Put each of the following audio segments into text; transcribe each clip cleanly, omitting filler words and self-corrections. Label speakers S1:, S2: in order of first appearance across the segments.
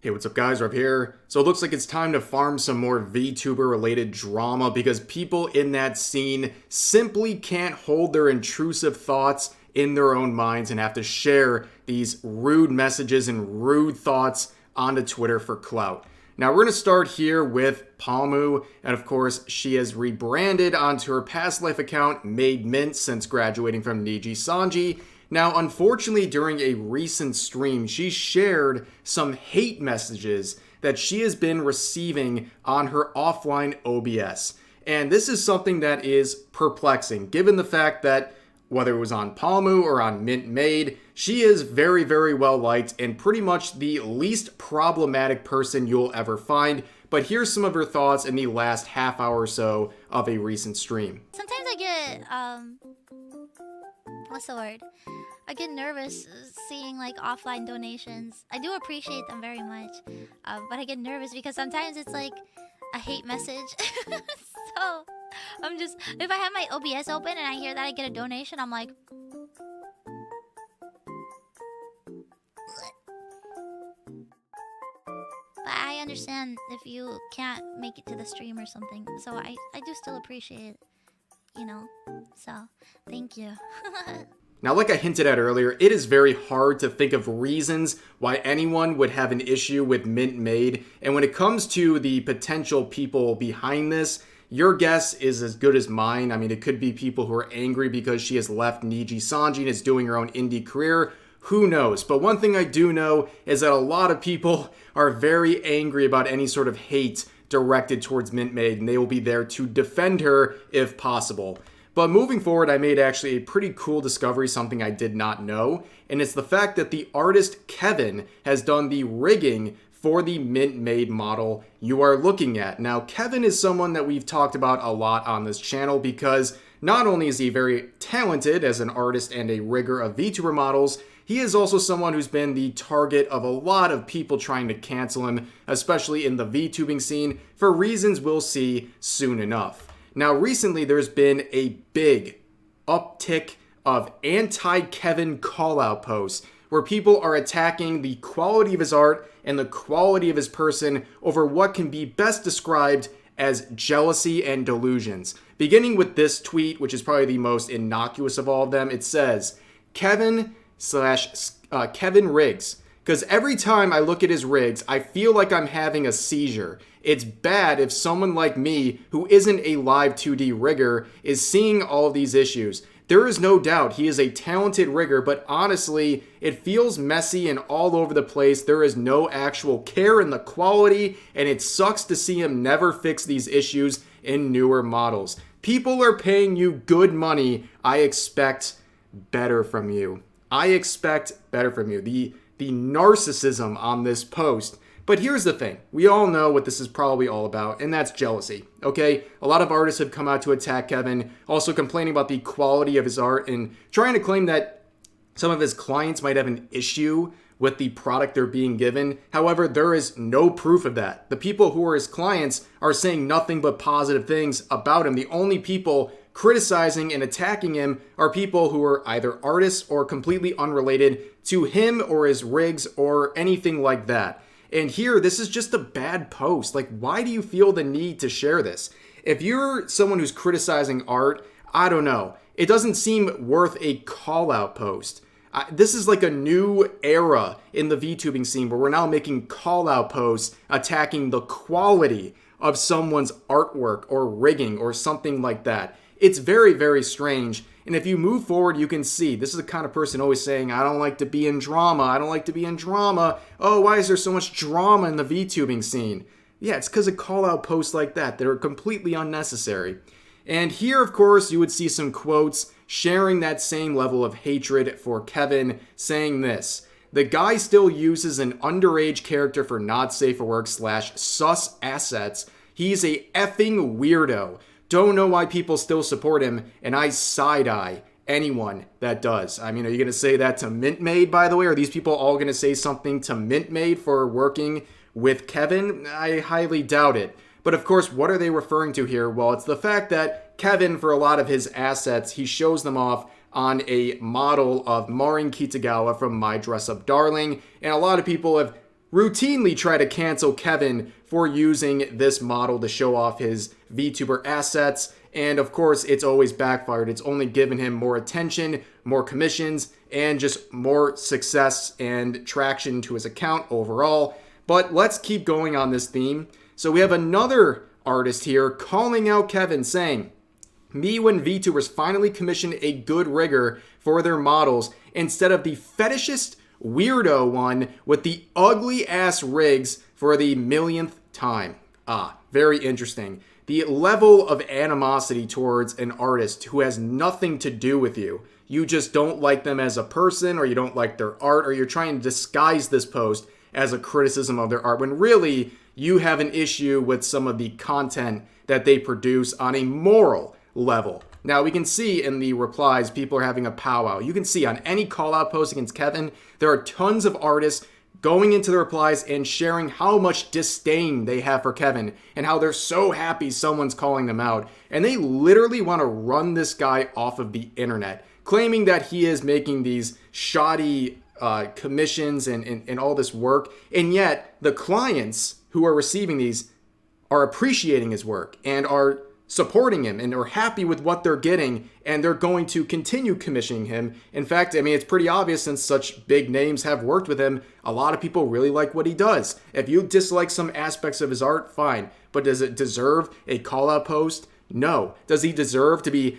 S1: Hey, what's up guys, Rob here. So it looks like it's time to farm some more VTuber related drama because people in that scene simply can't hold their intrusive thoughts in their own minds and have to share these rude messages and rude thoughts onto Twitter for clout. Now we're going to start here with Palmu, and of course she has rebranded onto her past life account Maid since graduating from nijisanji. Now, unfortunately, during a recent stream, she shared some hate messages that she has been receiving on her offline OBS. And this is something that is perplexing, given the fact that whether it was on Palmu or on Maid, she is very, very well liked and pretty much the least problematic person you'll ever find. But here's some of her thoughts in the last half hour or so of a recent stream.
S2: Sometimes I get, what's the word? I get nervous seeing like offline donations. I do appreciate them very much, but I get nervous because sometimes it's like a hate message. So I'm just, if I have my OBS open and I hear that I get a donation, I'm like, but I understand if you can't make it to the stream or something. So I do still appreciate it, you know. So thank you.
S1: Now, like I hinted at earlier, it is very hard to think of reasons why anyone would have an issue with Maid. And when it comes to the potential people behind this, your guess is as good as mine. I mean, it could be people who are angry because she has left nijisanji and is doing her own indie career. Who knows? But one thing I do know is that a lot of people are very angry about any sort of hate directed towards Maid, and they will be there to defend her if possible. But moving forward, I made actually a pretty cool discovery, something I did not know, and it's the fact that the artist Kevin has done the rigging for the Maid model you are looking at. Now, Kevin is someone that we've talked about a lot on this channel because not only is he very talented as an artist and a rigger of VTuber models, he is also someone who's been the target of a lot of people trying to cancel him, especially in the VTubing scene, for reasons we'll see soon enough. Now, recently, there's been a big uptick of anti-Kevin call-out posts where people are attacking the quality of his art and the quality of his person over what can be best described as jealousy and delusions. Beginning with this tweet, which is probably the most innocuous of all of them, it says, Kevin rigs. Because every time I look at his rigs, I feel like I'm having a seizure. It's bad if someone like me, who isn't a live 2D rigger, is seeing all of these issues. There is no doubt he is a talented rigger, but honestly, it feels messy and all over the place. There is no actual care in the quality, and it sucks to see him never fix these issues in newer models. People are paying you good money. I expect better from you. I expect better from you. The narcissism on this post. But here's the thing. We all know what this is probably all about, and that's jealousy, okay? A lot of artists have come out to attack Kevin, also complaining about the quality of his art and trying to claim that some of his clients might have an issue with the product they're being given. However, there is no proof of that. The people who are his clients are saying nothing but positive things about him. The only people criticizing and attacking him are people who are either artists or completely unrelated to him or his rigs or anything like that. And here, this is just a bad post. Like, why do you feel the need to share this? If you're someone who's criticizing art, I don't know. It doesn't seem worth a call-out post. This is like a new era in the VTubing scene where we're now making call-out posts attacking the quality of someone's artwork or rigging or something like that. It's very, very strange. And if you move forward, you can see this is the kind of person always saying, I don't like to be in drama. I don't like to be in drama. Oh, why is there so much drama in the VTubing scene? Yeah, it's because of call-out posts like that are completely unnecessary. And here, of course, you would see some quotes sharing that same level of hatred for Kevin, saying this. The guy still uses an underage character for not safe for work / sus assets. He's a effing weirdo. Don't know why people still support him, and I side-eye anyone that does. I mean, are you going to say that to Maid, by the way? Are these people all going to say something to Maid for working with Kevin? I highly doubt it. But of course, what are they referring to here? Well, it's the fact that Kevin, for a lot of his assets, he shows them off on a model of Marin Kitagawa from My Dress Up Darling, and a lot of people have routinely try to cancel Kevin for using this model to show off his VTuber assets. And of course, it's always backfired. It's only given him more attention, more commissions, and just more success and traction to his account overall. But let's keep going on this theme. So we have another artist here calling out Kevin, saying, "Me when VTubers finally commission a good rigger for their models instead of the fetishist weirdo one with the ugly ass rigs for the millionth time." Very interesting. The level of animosity towards an artist who has nothing to do with you. You just don't like them as a person, or you don't like their art, or you're trying to disguise this post as a criticism of their art, when really you have an issue with some of the content that they produce on a moral level. Now, we can see in the replies, people are having a powwow. You can see on any call-out post against Kevin, there are tons of artists going into the replies and sharing how much disdain they have for Kevin and how they're so happy someone's calling them out. And they literally want to run this guy off of the internet, claiming that he is making these shoddy commissions and all this work. And yet, the clients who are receiving these are appreciating his work and are supporting him and are happy with what they're getting, and they're going to continue commissioning him. In fact, I mean, it's pretty obvious since such big names have worked with him, a lot of people really like what he does. If you dislike some aspects of his art, fine. But does it deserve a call-out post? No. Does he deserve to be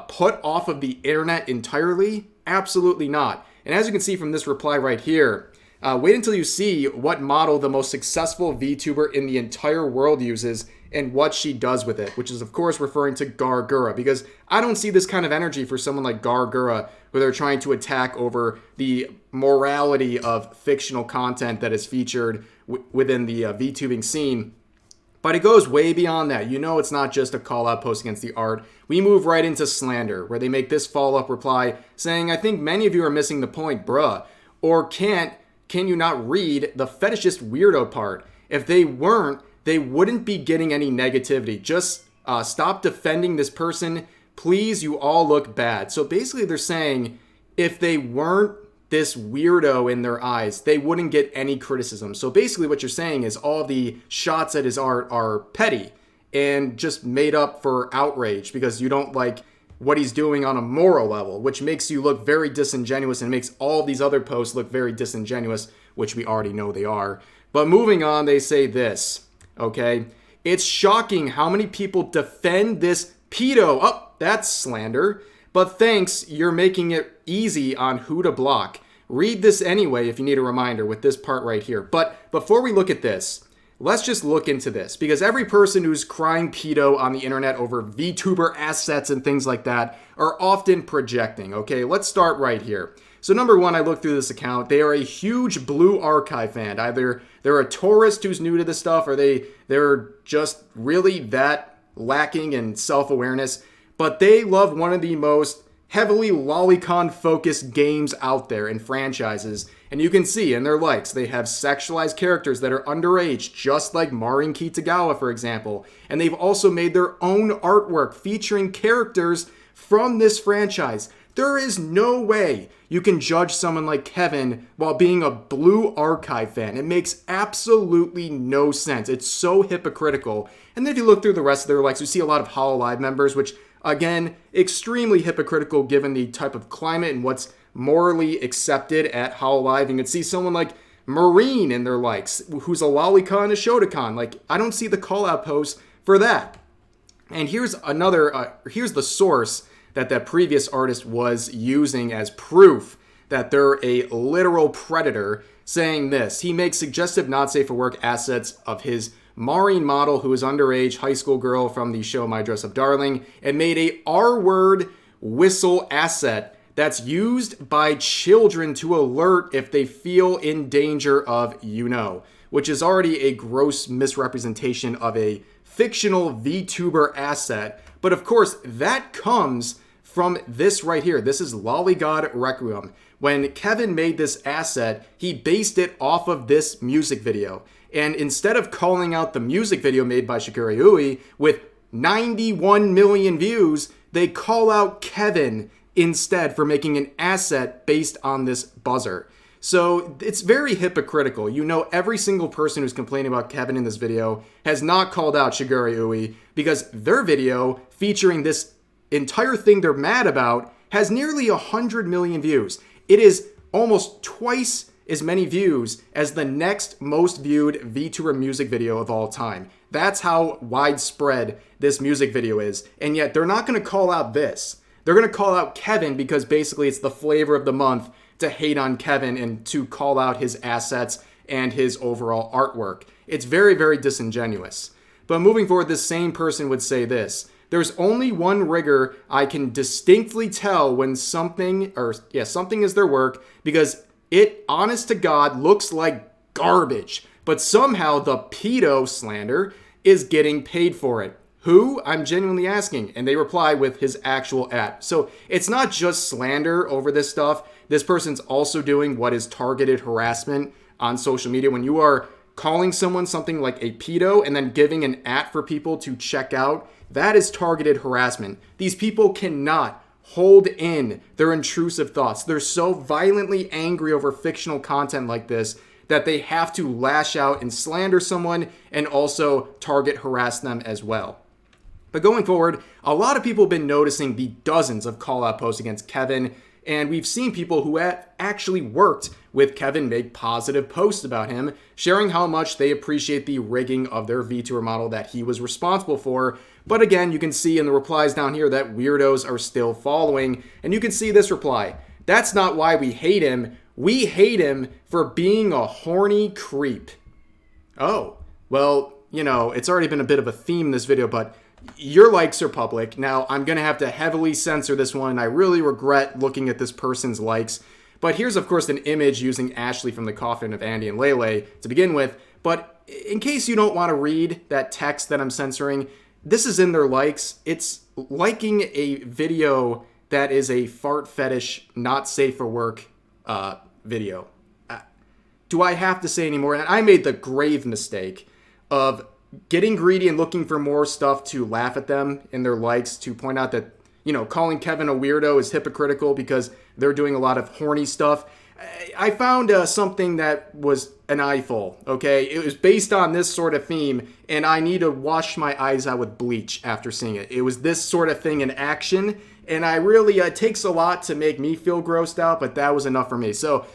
S1: put off of the internet entirely? Absolutely not. And as you can see from this reply right here, wait until you see what model the most successful VTuber in the entire world uses and what she does with it, which is, of course, referring to Gargura, because I don't see this kind of energy for someone like Gargura, where they're trying to attack over the morality of fictional content that is featured within the VTubing scene. But it goes way beyond that. You know, it's not just a call-out post against the art. We move right into slander, where they make this follow-up reply saying, "I think many of you are missing the point, bruh. Or can you not read the fetishist weirdo part? If they weren't, they wouldn't be getting any negativity. Just stop defending this person. Please, you all look bad." So basically they're saying if they weren't this weirdo in their eyes, they wouldn't get any criticism. So basically what you're saying is all the shots at his art are petty and just made up for outrage because you don't like what he's doing on a moral level, which makes you look very disingenuous and makes all these other posts look very disingenuous, which we already know they are. But moving on, they say this. Okay, "It's shocking how many people defend this pedo." Oh, that's slander. "But thanks, you're making it easy on who to block. Read this anyway if you need a reminder," with this part right here. But before we look at this, let's just look into this, because every person who's crying pedo on the internet over VTuber assets and things like that are often projecting. Okay, let's start right here. So number one, I looked through this account. They are a huge Blue Archive fan. Either they're a tourist who's new to this stuff, or they're just really that lacking in self-awareness. But they love one of the most heavily lolicon-focused games out there and franchises. And you can see in their likes, they have sexualized characters that are underage, just like Marin Kitagawa, for example. And they've also made their own artwork featuring characters from this franchise. There is no way you can judge someone like Kevin while being a Blue Archive fan. It makes absolutely no sense. It's so hypocritical. And then if you look through the rest of their likes, you see a lot of Hololive members, which, again, extremely hypocritical given the type of climate and what's morally accepted at Hololive. You can see someone like Marine in their likes, who's a lolicon, a Shotokan. Like, I don't see the call-out post for that. And here's the source that previous artist was using as proof that they're a literal predator, saying this: "He makes suggestive not safe for work assets of his Maureen model, who is underage high school girl from the show My Dress Up Darling, and made a R-word whistle asset that's used by children to alert if they feel in danger of which is already a gross misrepresentation of a fictional VTuber asset. But of course, that comes from this right here. This is Lollygod Requiem. When Kevin made this asset, he based it off of this music video. And instead of calling out the music video made by Shakira Ui with 91 million views, they call out Kevin instead for making an asset based on this buzzer. So it's very hypocritical. You know, every single person who's complaining about Kevin in this video has not called out Shigure Ui because their video featuring this entire thing they're mad about has nearly 100 million views. It is almost twice as many views as the next most viewed VTuber music video of all time. That's how widespread this music video is. And yet they're not going to call out this. They're going to call out Kevin because basically it's the flavor of the month to hate on Kevin and to call out his assets and his overall artwork. It's very, very disingenuous. But moving forward, this same person would say this: there's only one rigger I can distinctly tell when something is their work because it, honest to God, looks like garbage. But somehow the pedo slander is getting paid for it. Who? I'm genuinely asking. And they reply with his actual @. So it's not just slander over this stuff. This person's also doing what is targeted harassment on social media. When you are calling someone something like a pedo and then giving an @ for people to check out, that is targeted harassment. These people cannot hold in their intrusive thoughts. They're so violently angry over fictional content like this that they have to lash out and slander someone and also target harass them as well. But going forward, a lot of people have been noticing the dozens of call-out posts against Kevin, and we've seen people who have actually worked with Kevin make positive posts about him, sharing how much they appreciate the rigging of their VTuber model that he was responsible for. But again, you can see in the replies down here that weirdos are still following, and you can see this reply: that's not why we hate him. We hate him for being a horny creep. Oh, well, you know, it's already been a bit of a theme in this video, but your likes are public. Now, I'm going to have to heavily censor this one. I really regret looking at this person's likes. But here's, of course, an image using Ashley from the Coffin of Andy and Lele to begin with. But in case you don't want to read that text that I'm censoring, this is in their likes. It's liking a video that is a fart fetish, not safe for work video. Do I have to say any more? And I made the grave mistake of getting greedy and looking for more stuff to laugh at them in their likes, to point out that, you know, calling Kevin a weirdo is hypocritical because they're doing a lot of horny stuff. I found something that was an eyeful, okay? It was based on this sort of theme, and I need to wash my eyes out with bleach after seeing it. It was this sort of thing in action, and I really, it takes a lot to make me feel grossed out, but that was enough for me. So,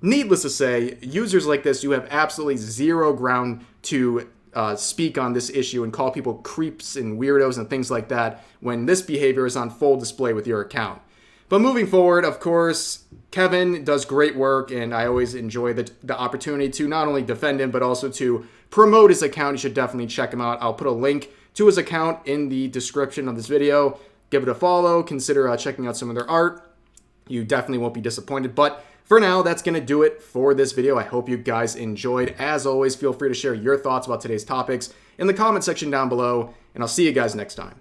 S1: needless to say, users like this, you have absolutely zero ground to speak on this issue and call people creeps and weirdos and things like that when this behavior is on full display with your account. But moving forward, of course, Kevin does great work, and I always enjoy the opportunity to not only defend him, but also to promote his account. You should definitely check him out. I'll put a link to his account in the description of this video. Give it a follow. Consider checking out some of their art. You definitely won't be disappointed. But for now, that's going to do it for this video. I hope you guys enjoyed. As always, feel free to share your thoughts about today's topics in the comment section down below, and I'll see you guys next time.